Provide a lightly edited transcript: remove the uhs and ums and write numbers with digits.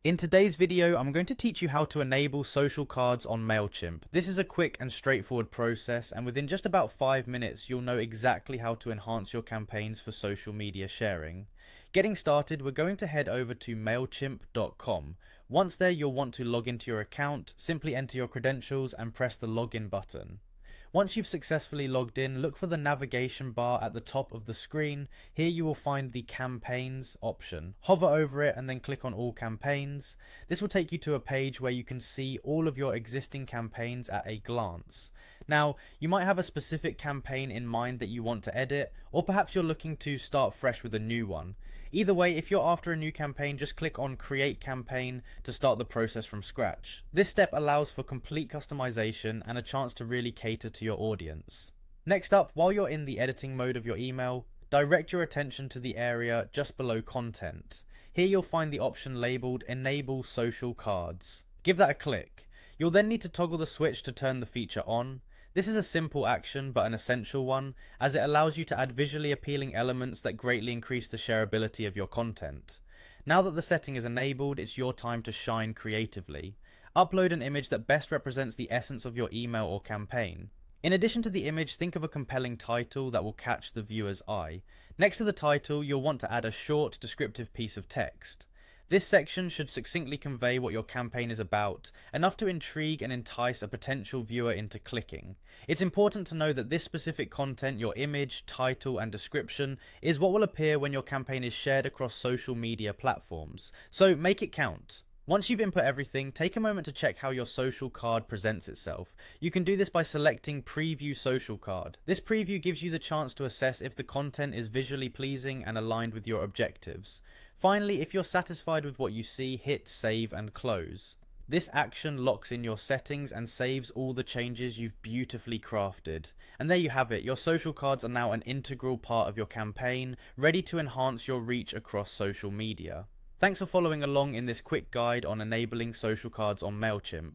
In today's video, I'm going to teach you how to enable social cards on Mailchimp. This is a quick and straightforward process, and within just about 5 minutes, you'll know exactly how to enhance your campaigns for social media sharing. Getting started, we're going to head over to Mailchimp.com. Once there, you'll want to log into your account, simply enter your credentials and press the login button. Once you've successfully logged in, look for the navigation bar at the top of the screen. Here you will find the campaigns option. Hover over it and then click on all campaigns. This will take you to a page where you can see all of your existing campaigns at a glance. Now, you might have a specific campaign in mind that you want to edit, or perhaps you're looking to start fresh with a new one. Either way, if you're after a new campaign, just click on Create Campaign to start the process from scratch. This step allows for complete customization and a chance to really cater to your audience. Next up, while you're in the editing mode of your email, direct your attention to the area just below Content. Here you'll find the option labeled Enable Social Cards. Give that a click. You'll then need to toggle the switch to turn the feature on. This is a simple action but an essential one, as it allows you to add visually appealing elements that greatly increase the shareability of your content. Now that the setting is enabled, it's your time to shine creatively. Upload an image that best represents the essence of your email or campaign. In addition to the image, think of a compelling title that will catch the viewer's eye. Next to the title, you'll want to add a short, descriptive piece of text. This section should succinctly convey what your campaign is about, enough to intrigue and entice a potential viewer into clicking. It's important to know that this specific content, your image, title, and description, is what will appear when your campaign is shared across social media platforms. So make it count. Once you've input everything, take a moment to check how your social card presents itself. You can do this by selecting Preview Social Card. This preview gives you the chance to assess if the content is visually pleasing and aligned with your objectives. Finally, if you're satisfied with what you see, hit Save and Close. This action locks in your settings and saves all the changes you've beautifully crafted. And there you have it, your social cards are now an integral part of your campaign, ready to enhance your reach across social media. Thanks for following along in this quick guide on enabling social cards on Mailchimp.